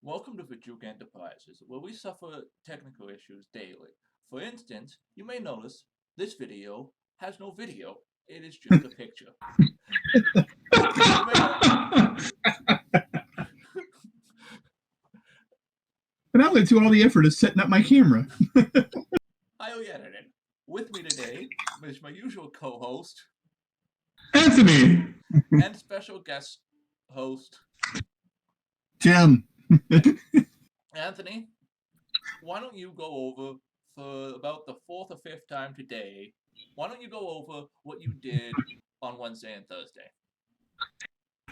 Welcome to Fjook Enterprises, where we suffer technical issues daily. For instance, you may notice this video has no video. It is just a picture. And I went through all the effort of setting up my camera. I edited. With me today is my usual co-host, Anthony! and special guest host, Jim. Anthony. Why don't you go over, for about the fourth or fifth time today, why don't you go over what you did on Wednesday and Thursday?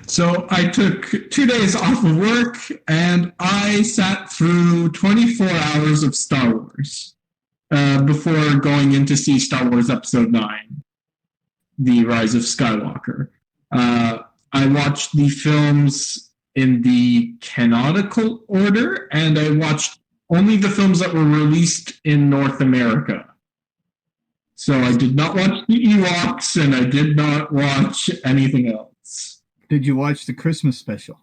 So I took 2 days off of work and I sat through 24 hours of Star Wars before going in to see Star Wars Episode 9, The Rise of Skywalker. I watched the films in the canonical order, and I watched only the films that were released in North America. So I did not watch the Ewoks, and I did not watch anything else. Did you watch the Christmas special?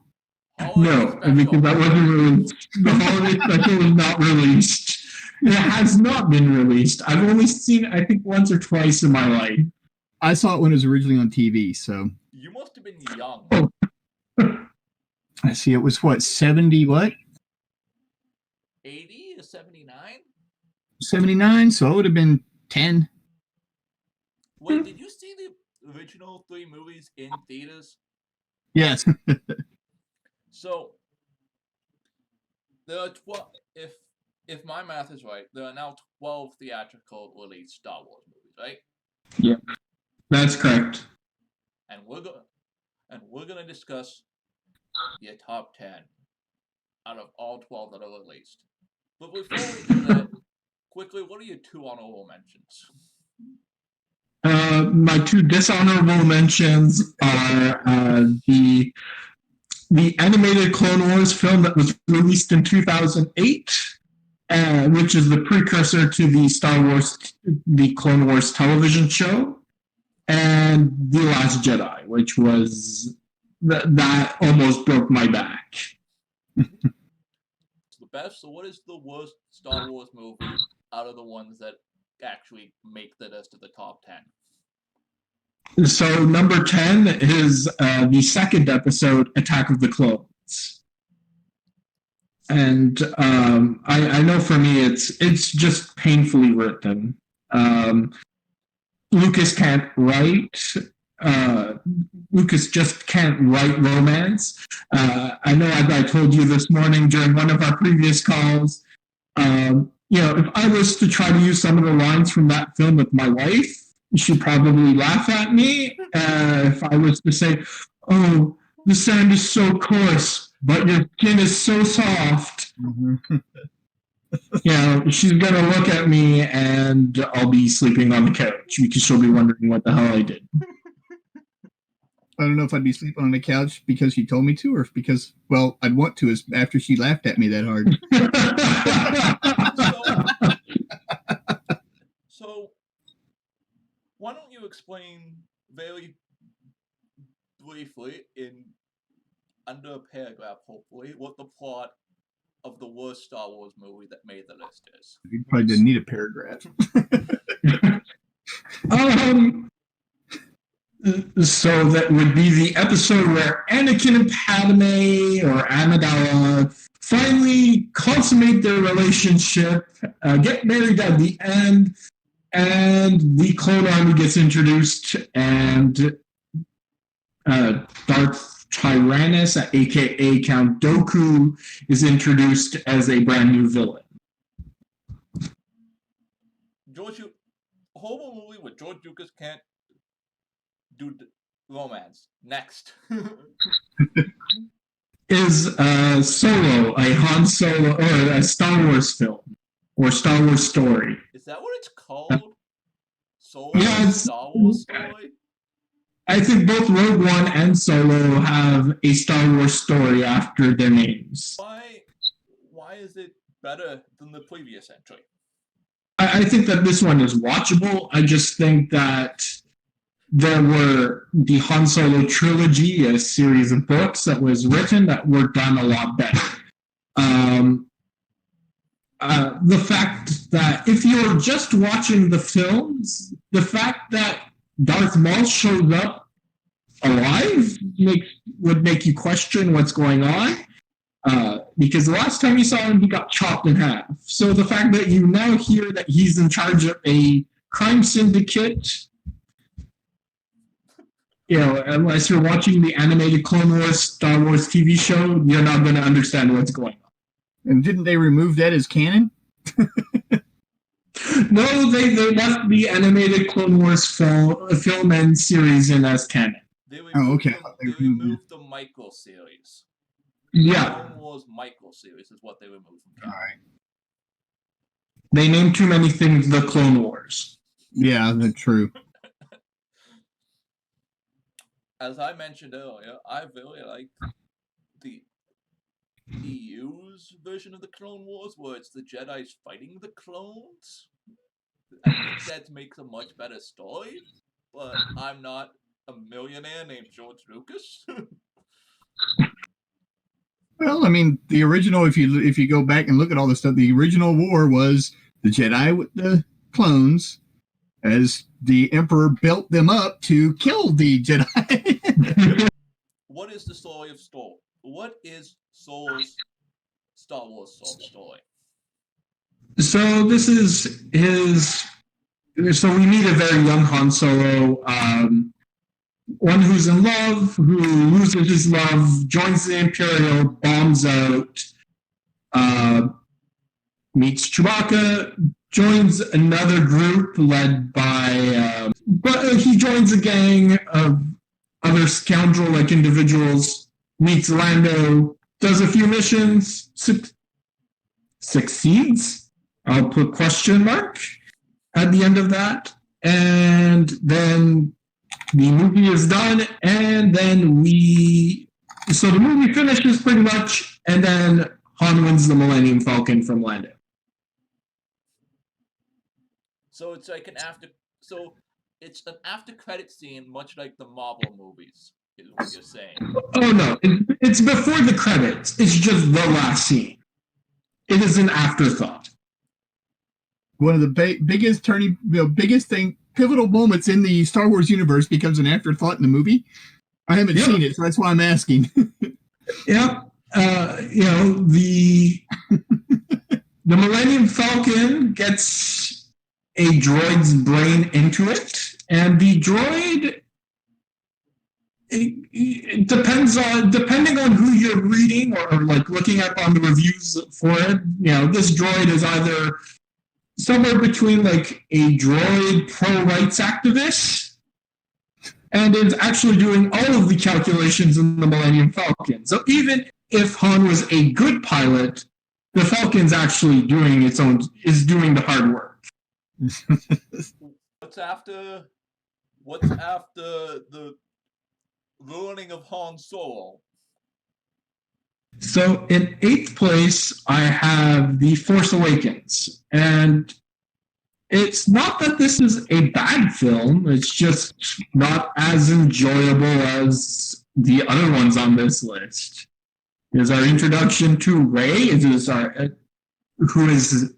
No, because that wasn't released. The holiday special was not released. It has not been released. I've only seen it, I think, once or twice in my life. I saw it when it was originally on TV, so... You must have been young. Oh. I see, it was what, 70 what? 80 or 79? 79, so it would have been 10. Wait, did you see the original 3 movies in theaters? Yes. So, there are 12, if my math is right, there are now 12 theatrical release Star Wars movies, right? Yeah, that's correct. And we're gonna discuss your top 10 out of all 12 that are released. But before we do that, quickly, what are your 2 honorable mentions? My 2 dishonorable mentions are the animated Clone Wars film that was released in 2008, which is the precursor to the Clone Wars television show, and The Last Jedi, which was that almost broke my back. The best. So, what is the worst Star Wars movie out of the ones that actually make the list of the top 10? So number 10 is the second episode, Attack of the Clones. And I know for me it's just painfully written. Lucas can't write. Lucas just can't write romance. I know I told you this morning during one of our previous calls, if I was to try to use some of the lines from that film with my wife, she'd probably laugh at me. If I was to say, "Oh, the sand is so coarse, but your skin is so soft," she's gonna look at me and I'll be sleeping on the couch because she'll be wondering what the hell I did. I don't know if I'd be sleeping on the couch because she told me to, or because, well, I'd want to is after she laughed at me that hard. So, why don't you explain very briefly, in under a paragraph, hopefully, what the plot of the worst Star Wars movie that made the list is? You probably didn't need a paragraph. So that would be the episode where Anakin and Padme or Amidala finally consummate their relationship, get married at the end, and the clone army gets introduced, and Darth Tyrannus, aka Count Dooku, is introduced as a brand new villain. A whole movie with George Lucas can't do romance. Next. Is Solo a Han Solo or a Star Wars film or Star Wars story? Is that what it's called? Solo? Yeah, Star Wars story? I think both Rogue One and Solo have a Star Wars story after their names. Why is it better than the previous entry? I think that this one is watchable. I just think that there were the Han Solo trilogy, a series of books that was written that were done a lot better. The fact that if you're just watching the films, the fact that Darth Maul shows up alive would make you question what's going on. Because the last time you saw him, he got chopped in half. So the fact that you now hear that he's in charge of a crime syndicate, unless you're watching the animated Clone Wars Star Wars TV show, you're not going to understand what's going on. And didn't they remove that as canon? No, they left the animated Clone Wars film and series in as canon. They removed the Michael series. Yeah. Clone Wars Michael series is what they removed from canon. All right. They named too many things the Clone Wars. Yeah, that's true. As I mentioned earlier, I really like the EU's version of the Clone Wars, where it's the Jedi's fighting the clones. I think that makes a much better story, but I'm not a millionaire named George Lucas. Well, I mean, the original, if you go back and look at all the stuff, the original war was the Jedi with the clones, as the Emperor built them up to kill the Jedi. What is the story of Soul? What is Soul's Star Wars Soul story? So this is his. So we meet a very young Han Solo, one who's in love, who loses his love, joins the Imperial, bombs out, meets Chewbacca, joins another group led by, but he joins a gang of other scoundrel-like individuals, meets Lando, does a few missions, succeeds. I'll put question mark at the end of that, and then the movie is done, and then so the movie finishes pretty much, and then Han wins the Millennium Falcon from Lando. So it's like it's an after credit scene, much like the Marvel movies, is what you're saying. Oh no, it's before the credits. It's just the last scene. It is an afterthought. One of the biggest pivotal moments in the Star Wars universe becomes an afterthought in the movie. I haven't seen it, so that's why I'm asking. Yep. The Millennium Falcon gets a droid's brain into it, and the droid, it depending on who you're reading or like looking up on the reviews for it, this droid is either somewhere between like a droid pro-rights activist and is actually doing all of the calculations in the Millennium Falcon. So even if Han was a good pilot, the Falcon's actually doing the hard work. What's after the ruining of Han Solo? So in 8th place, I have The Force Awakens. And it's not that this is a bad film, it's just not as enjoyable as the other ones on this list. It is our introduction to Rey. It is who is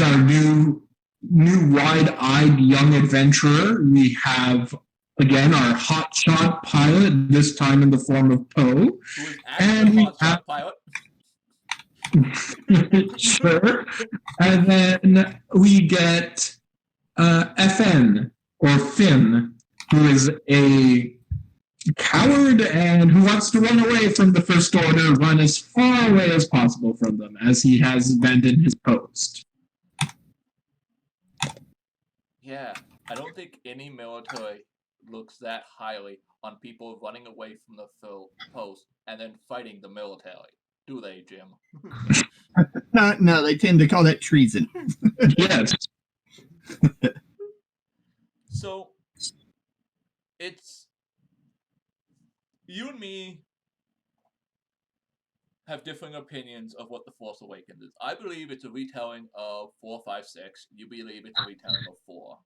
our new wide-eyed young adventurer. We have, again, our hotshot pilot, this time in the form of Poe. Who is actually a hotshot pilot? Sure. And then we get FN, or Finn, who is a coward and who wants to run away from the First Order, run as far away as possible from them, as he has abandoned his post. Yeah, I don't think any military looks that highly on people running away from the post and then fighting the military. Do they, Jim? No, they tend to call that treason. Yes. So, it's... You and me have differing opinions of what The Force Awakens is. I believe it's a retelling of 4, 5, 6. You believe it's a retelling of 4.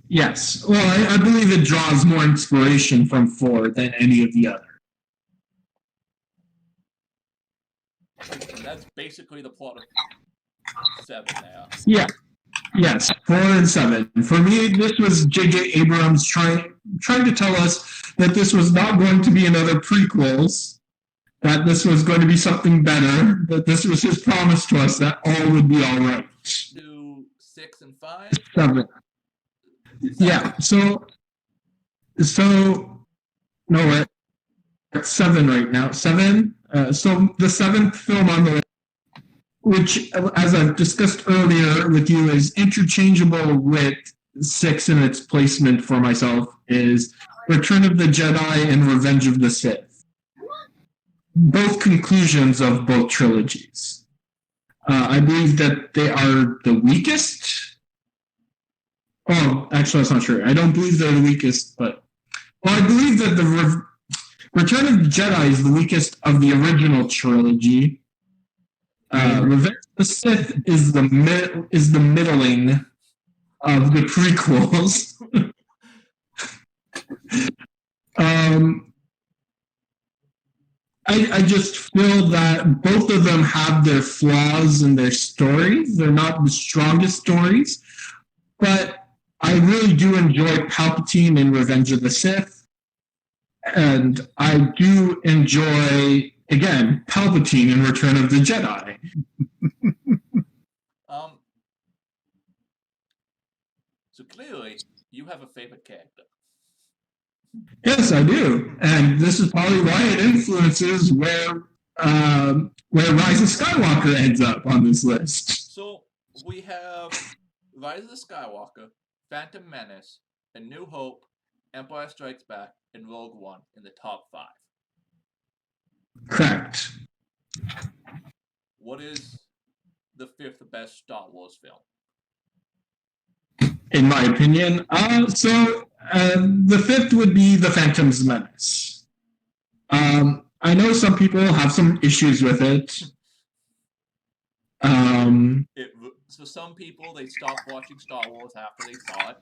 Yes. Well, I believe it draws more inspiration from 4 than any of the other. that's basically the plot of 7 now. Yeah. Yes, 4 and 7. For me, this was J.J. Abrams trying to tell us that this was not going to be another prequels, that this was going to be something better, that this was his promise to us that all would be all right. Do 6 and 5? 7. Yeah, so no, we're at 7 right now. 7. So the 7th film on the list, which, as I've discussed earlier with you, is interchangeable with 6 in its placement for myself, is Return of the Jedi and Revenge of the Sith. Both conclusions of both trilogies. I believe that they are the weakest. Oh, actually, that's not true. I don't believe they're the weakest, but... Well, I believe that the Return of the Jedi is the weakest of the original trilogy. Revenge of the Sith is the middling of the prequels. I just feel that both of them have their flaws in their stories. They're not the strongest stories, but I really do enjoy Palpatine in Revenge of the Sith, and I do enjoy, again, Palpatine in Return of the Jedi. So clearly, you have a favorite character. Yes, I do, and this is probably why it influences where Rise of Skywalker ends up on this list. So we have Rise of the Skywalker, Phantom Menace, A New Hope, Empire Strikes Back, and Rogue One in the top 5. Correct. What is the 5th best Star Wars film? In my opinion, the 5th would be The Phantom Menace. I know some people have some issues with it. For some people, they stopped watching Star Wars after they saw it.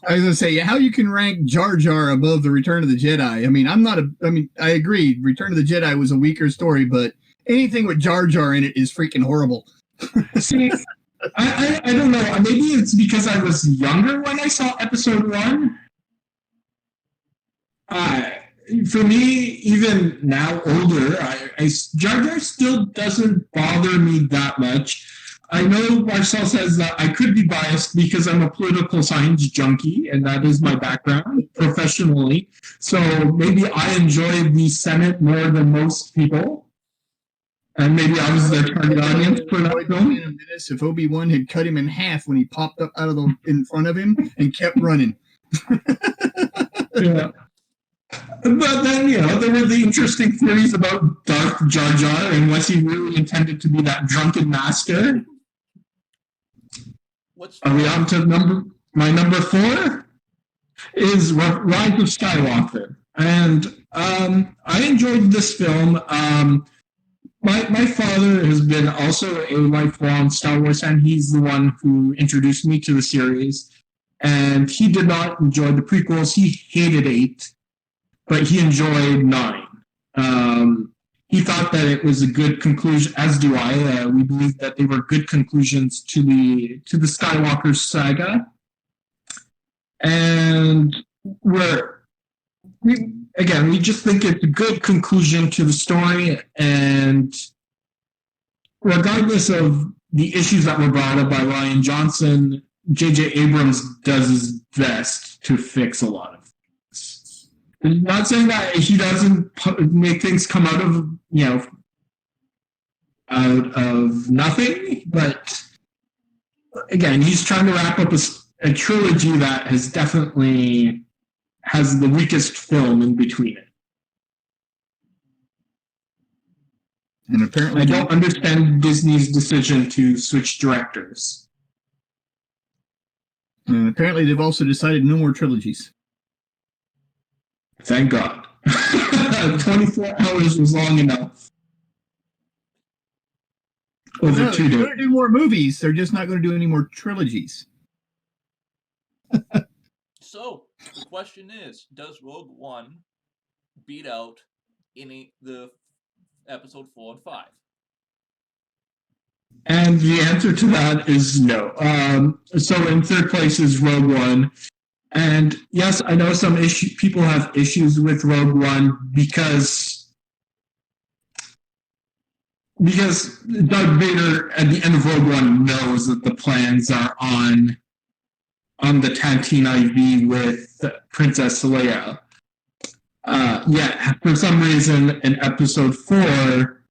I was gonna say, how you can rank Jar Jar above the Return of the Jedi? I agree. Return of the Jedi was a weaker story, but anything with Jar Jar in it is freaking horrible. See, I don't know. Maybe it's because I was younger when I saw Episode 1. For me, even now older, Jar Jar still doesn't bother me that much. I know Marcel says that I could be biased because I'm a political science junkie, and that is my background professionally. So maybe I enjoy the Senate more than most people. And maybe I was their target audience for that film. If Obi-Wan had cut him in half when he popped up out of in front of him and kept running. Yeah. But then, there were the interesting theories about Darth Jar Jar and was he really intended to be that drunken master? Are we on to my number 4? Is Rise of Skywalker. And I enjoyed this film. My father has been also a lifelong Star Wars fan. He's the one who introduced me to the series. And he did not enjoy the prequels. He hated 8, but he enjoyed 9. He thought that it was a good conclusion, as do I. We believe that they were good conclusions to the Skywalker saga. And we just think it's a good conclusion to the story, and regardless of the issues that were brought up by Rian Johnson, J.J. Abrams does his best to fix a lot of things. I'm not saying that he doesn't make things come out of nothing, but again, he's trying to wrap up a trilogy that has definitely has the weakest film in between it. And apparently, I don't understand Disney's decision to switch directors. And apparently, they've also decided no more trilogies. Thank God. 24 hours was long enough. Over 2 days. They're going to do more movies. They're just not going to do any more trilogies. So, the question is, does Rogue One beat out the episode 4 and 5? And the answer to that is no. So in third place is Rogue One. And yes, I know some people have issues with Rogue One because Darth Vader at the end of Rogue One knows that the plans are on the Tantive IV with Princess Leia. For some reason in episode 4,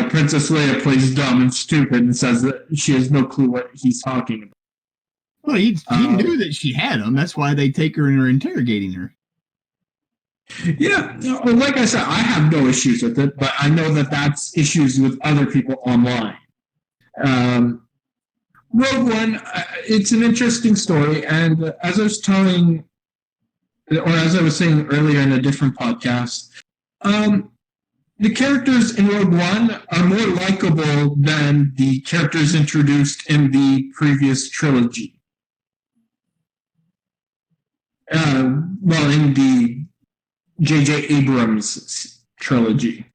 Princess Leia plays dumb and stupid and says that she has no clue what he's talking about. Well, he knew that she had them. That's why they take her and are interrogating her. Yeah, like I said, I have no issues with it, but I know that that's issues with other people online. Rogue One, it's an interesting story, and as I was saying earlier in a different podcast, the characters in Rogue One are more likable than the characters introduced in the previous trilogy. In the J.J. Abrams trilogy.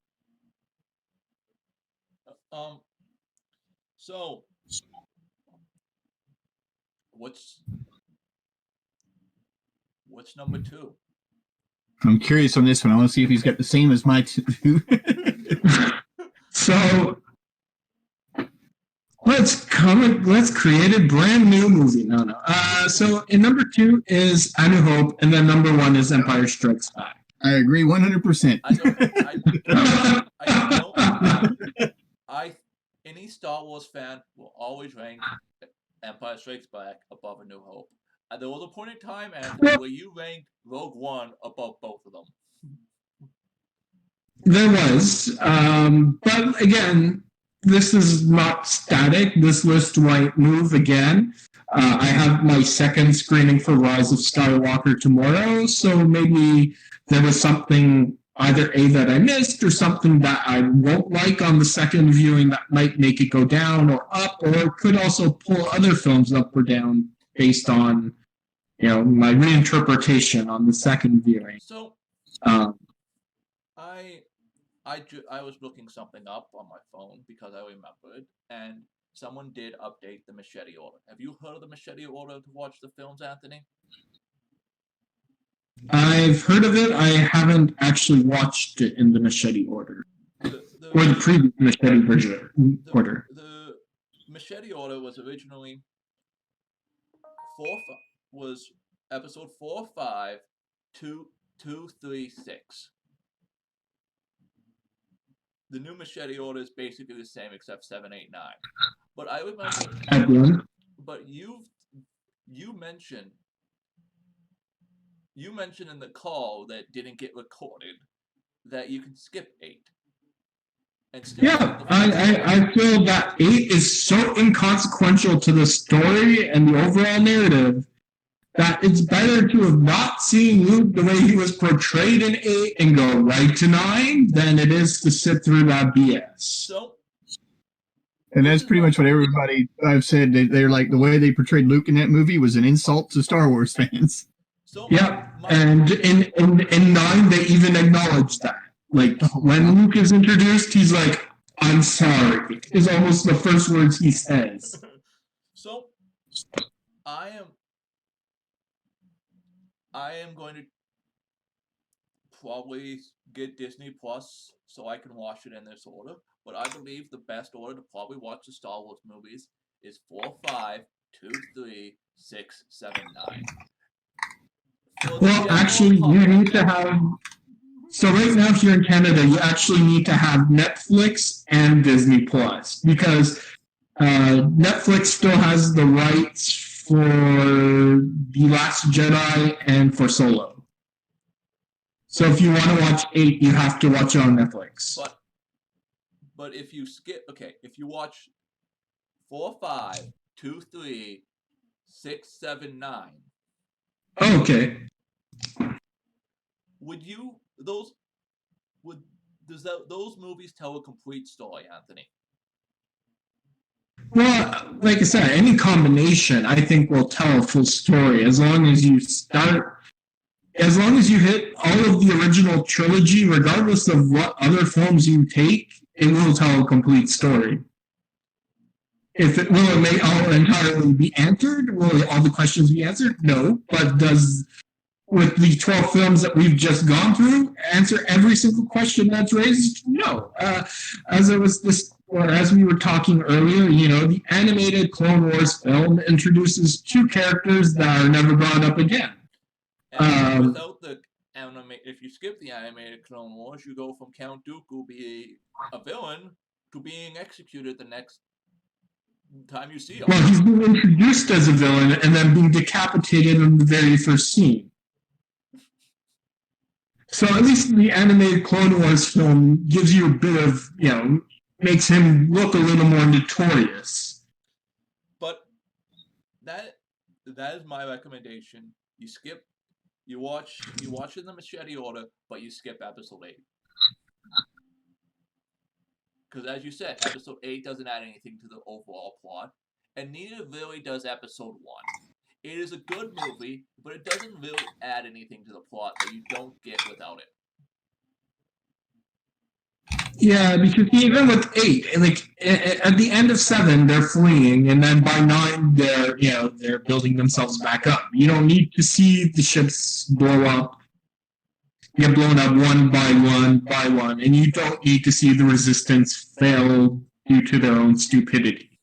So, what's number 2? I'm curious on this one. I want to see if he's got the same as my 2. So let's create a brand new movie. No. So in number 2 is A New Hope, and then number 1 is Empire Strikes Back. I agree 100%. Any Star Wars fan will always rank Empire Strikes Back above A New Hope. And there was a point in time, Anthony, where you ranked Rogue One above both of them. There was, but again, this is not static. This list might move again. I have my second screening for Rise of Skywalker tomorrow, so maybe there was something, either A, that I missed, or something that I won't like on the second viewing that might make it go down or up, or could also pull other films up or down based on, my reinterpretation on the second viewing. So, I was looking something up on my phone because I remembered, and someone did update the machete order. Have you heard of the machete order to watch the films, Anthony? I've heard of it. I haven't actually watched it in the machete order. Or the previous machete order. The machete order was originally episode 4, 5, 2, 3, 6. The new machete order is basically the same except 7, 8, 9. But I remember. But you mentioned in the call that didn't get recorded that you can skip 8. And still I feel that 8 is so inconsequential to the story and the overall narrative that it's better to have not seen Luke the way he was portrayed in 8 and go right to 9 than it is to sit through that BS. And that's pretty much what everybody I've said. They're like, the way they portrayed Luke in that movie was an insult to Star Wars fans. And in 9 they even acknowledged that. Like, when Luke is introduced, he's like, "I'm sorry," is almost the first words he says. So, I am going to probably get Disney Plus so I can watch it in this order. But I believe the best order to probably watch the Star Wars movies is 4, 5, 2, 3, 6, 7, 9. Well, actually, you need to have... So right now here in Canada, you actually need to have Netflix and Disney Plus, because Netflix still has the rights for The Last Jedi and for Solo. So if you want to watch 8, you have to watch it on Netflix. But if you if you watch 4, 5, 2, 3, 6, 7, 9. Oh, okay. Those movies tell a complete story, Anthony? Well, like I said, any combination I think will tell a full story as long as you start as long as you hit all of the original trilogy, regardless of what other films you take, it will tell a complete story. Will it may all entirely be answered? Will all the questions be answered? No. But does, with the 12 films that we've just gone through, answer every single question that's raised? No. As we were talking earlier, the animated Clone Wars film introduces two characters that are never brought up again. And without the if you skip the animated Clone Wars, you go from Count Dooku being a villain to being executed the next time you see him. Well, he's been introduced as a villain and then being decapitated in the very first scene. So at least the animated Clone Wars film gives you a bit of, makes him look a little more notorious. But that is my recommendation. You watch in the machete order, but you skip episode 8. Because as you said, episode 8 doesn't add anything to the overall plot, and neither really does episode 1. It is a good movie, but it doesn't really add anything to the plot that you don't get without it. Yeah, because even with 8, at the end of 7, they're fleeing, and then by 9, they're building themselves back up. You don't need to see the ships blow up, get blown up one by one, and you don't need to see the resistance fail due to their own stupidity.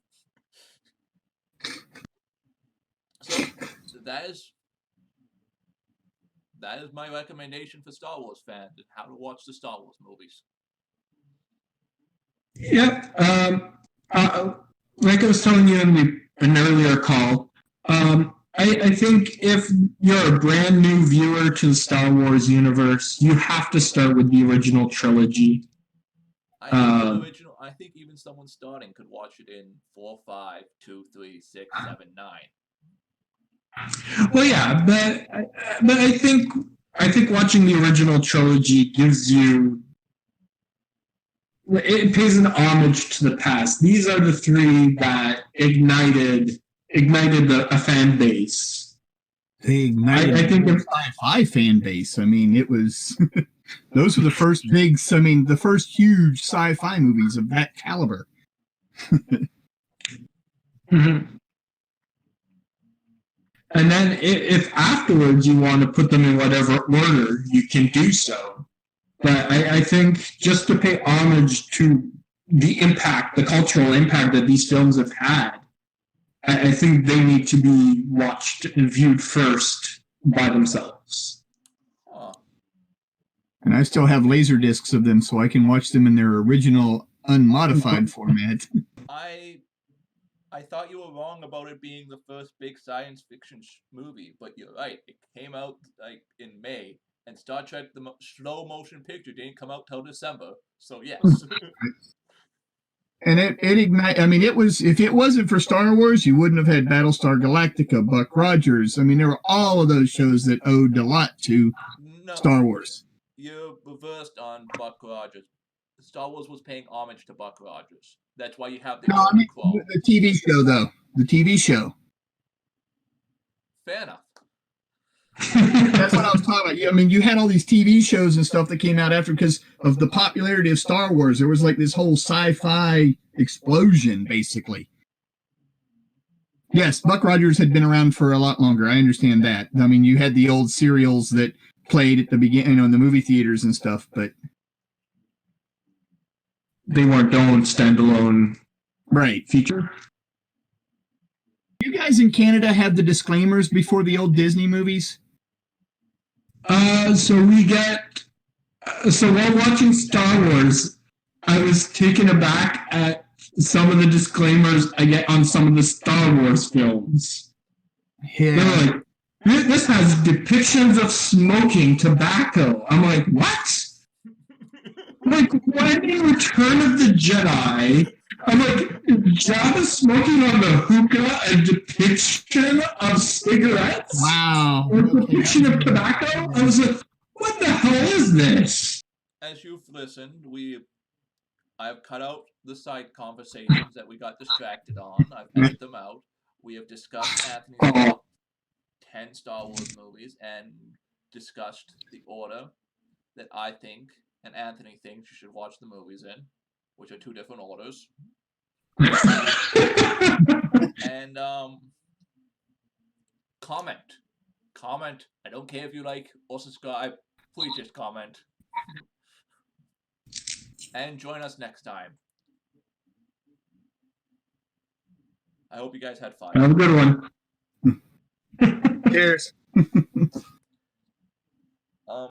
So that is my recommendation for Star Wars fans and how to watch the Star Wars movies. Yep. Like I was telling you in an earlier call, I think if you're a brand new viewer to the Star Wars universe, you have to start with the original trilogy. I think even someone starting could watch it in 4, 5, 2, 3, 6, 7, 9. Well, yeah, but I think watching the original trilogy gives you. It pays an homage to the past. These are the 3 that ignited a fan base. They ignited a sci-fi fan base. I mean, it was those were the first the first huge sci-fi movies of that caliber. Mm-hmm. And then if afterwards you want to put them in whatever order, you can do so. But I think just to pay homage to the cultural impact that these films have had, I think they need to be watched and viewed first by themselves. Huh. And I still have laser discs of them, so I can watch them in their original unmodified format. I thought you were wrong about it being the first big science fiction movie, but you're right. It came out in May. And Star Trek, the slow motion picture, didn't come out till December. So yes. And it ignited. I mean, it was, if it wasn't for Star Wars, you wouldn't have had Battlestar Galactica, Buck Rogers. I mean, there were all of those shows that owed a lot to Star Wars. You're reversed on Buck Rogers. Star Wars was paying homage to Buck Rogers. That's why you have the the TV show, though. The TV show. Fair enough. That's what I was talking about. I mean, you had all these TV shows and stuff that came out after because of the popularity of Star Wars. There was like this whole sci-fi explosion, basically. Yes, Buck Rogers had been around for a lot longer. I understand that. I mean, you had the old serials that played at the beginning, in the movie theaters and stuff, but they weren't their own standalone feature. You guys in Canada have the disclaimers before the old Disney movies? So while watching Star Wars, I was taken aback at some of the disclaimers I get on some of the Star Wars films. Yeah. They're like, this has depictions of smoking tobacco. I'm like, what? Like, when in Return of the Jedi, I'm like, Jabba smoking on the hookah, a depiction of cigarettes? Wow. Or a depiction of tobacco? I was like, what the hell is this? As you've listened, I've cut out the side conversations that we got distracted on. I've edited them out. We have discussed Anthony's top 10 Star Wars movies, and discussed the order that I think and Anthony thinks you should watch the movies in, which are 2 different orders. And comment. I don't care if you like or subscribe. Please just comment. And join us next time. I hope you guys had fun. Have a good one. Cheers.